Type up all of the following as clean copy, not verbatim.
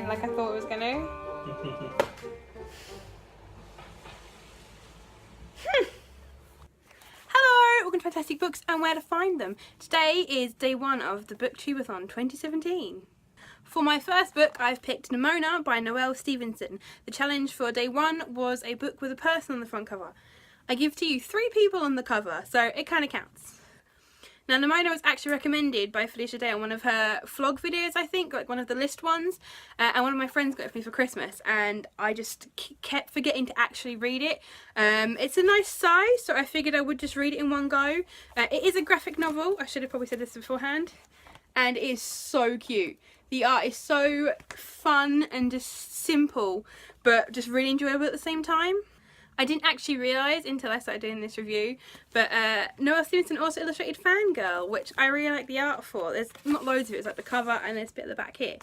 didn't like I thought it was going to. Hello, welcome to Fantastic Books and Where to Find Them. Today is day one of the Booktube-A-Thon 2017. For my first book, I've picked Nimona by Noelle Stevenson. The challenge for day one was a book with a person on the front cover. I give to you 3 people on the cover, so it kind of counts. Now, Nimona was actually recommended by Felicia Day on one of her vlog videos, I think, like one of the list ones, and one of my friends got it for me for Christmas, and I just kept forgetting to actually read it. It's a nice size, so I figured I would just read it in one go. It is a graphic novel, I should have probably said this beforehand, and it is so cute. The art is so fun and just simple, but just really enjoyable at the same time. I didn't actually realise until I started doing this review, but Noelle Stevenson also illustrated Fangirl, which I really like the art for. There's not loads of it, it's like the cover and there's a bit at the back here.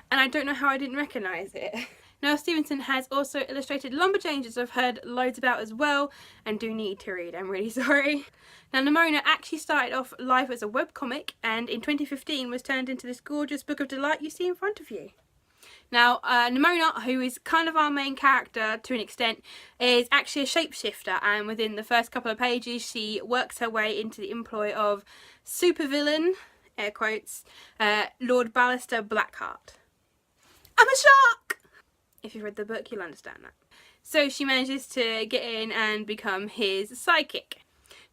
And I don't know how I didn't recognise it. Noelle Stevenson has also illustrated Lumberjanes, as I've heard loads about as well, and do need to read, I'm really sorry. Now, Nimona actually started off life as a webcomic, and in 2015 was turned into this gorgeous book of delight you see in front of you. Now, Nimona, who is kind of our main character to an extent, is actually a shapeshifter, and within the first couple of pages she works her way into the employ of supervillain, air quotes, Lord Ballister Blackheart. I'm a shark! If you've read the book, you'll understand that. So she manages to get in and become his sidekick.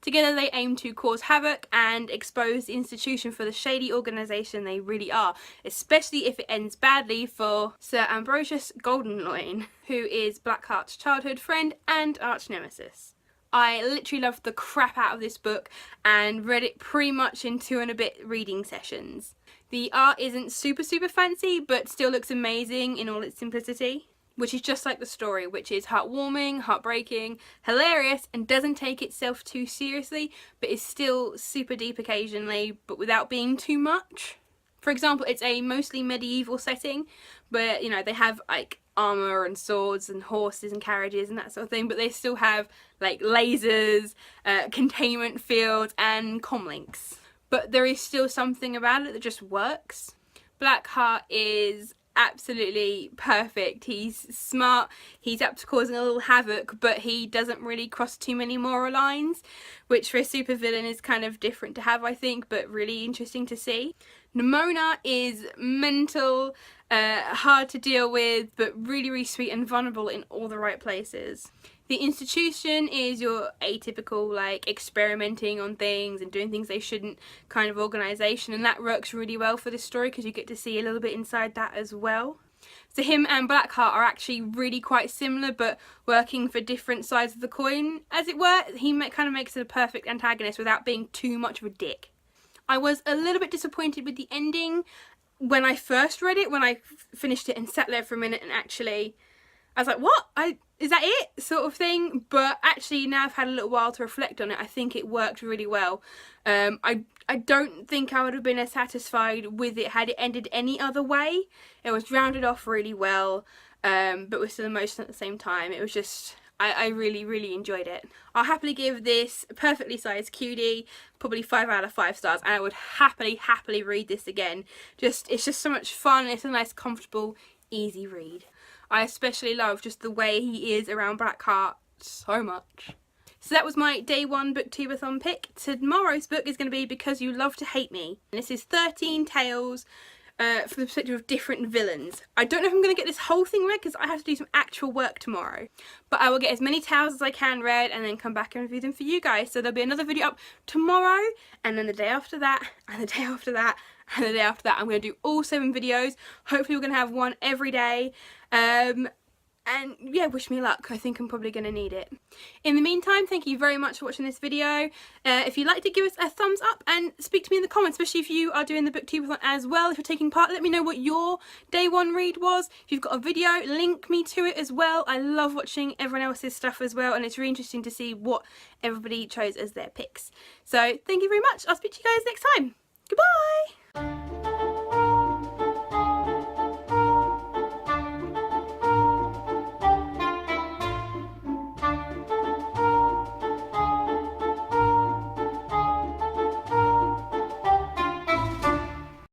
Together they aim to cause havoc and expose the institution for the shady organisation they really are, especially if it ends badly for Sir Ambrosius Goldenloin, who is Blackheart's childhood friend and arch nemesis. I literally loved the crap out of this book and read it pretty much in 2 and a bit reading sessions. The art isn't super fancy, but still looks amazing in all its simplicity, which is just like the story, which is heartwarming, heartbreaking, hilarious, and doesn't take itself too seriously, but is still super deep occasionally, but without being too much. For example, it's a mostly medieval setting, but you know, they have like armour and swords and horses and carriages and that sort of thing, but they still have like lasers, containment fields and comlinks. But there is still something about it that just works. Blackheart is absolutely perfect. He's smart, he's up to causing a little havoc, but he doesn't really cross too many moral lines, which for a supervillain is kind of different to have, I think, but really interesting to see. Nimona is mental, hard to deal with, but really sweet and vulnerable in all the right places. The institution is your atypical, like, experimenting on things and doing things they shouldn't kind of organisation, and that works really well for this story because you get to see a little bit inside that as well. So him and Blackheart are actually really quite similar, but working for different sides of the coin, as it were. He kind of makes it a perfect antagonist without being too much of a dick. I was a little bit disappointed with the ending when I first read it, when I finished it and sat there for a minute and actually I was like, what? Is that it? Sort of thing. But actually now I've had a little while to reflect on it, I think it worked really well. I don't think I would have been as satisfied with it had it ended any other way. It was rounded off really well, but was still emotional at the same time. It was just, I really enjoyed it. I'll happily give this a perfectly sized cutie probably 5 out of 5 stars, and I would happily read this again. It's just so much fun. It's a nice, comfortable, easy read. I especially love just the way he is around Blackheart so much. So that was my day one Booktube-A-Thon pick. Tomorrow's book is going to be Because You Love to Hate Me. And this is 13 tales from the perspective of different villains. I don't know if I'm going to get this whole thing read because I have to do some actual work tomorrow. But I will get as many tales as I can read and then come back and review them for you guys. So there'll be another video up tomorrow, and then the day after that, and the day after that, and the day after that. I'm going to do all 7 videos. Hopefully we're going to have one every day. And yeah, wish me luck. I think I'm probably going to need it. In the meantime, thank you very much for watching this video. If you'd like to give us a thumbs up and speak to me in the comments, especially if you are doing the Booktube-A-Thon as well. If you're taking part, let me know what your day one read was. If you've got a video, link me to it as well. I love watching everyone else's stuff as well, and it's really interesting to see what everybody chose as their picks. So thank you very much. I'll speak to you guys next time. Goodbye!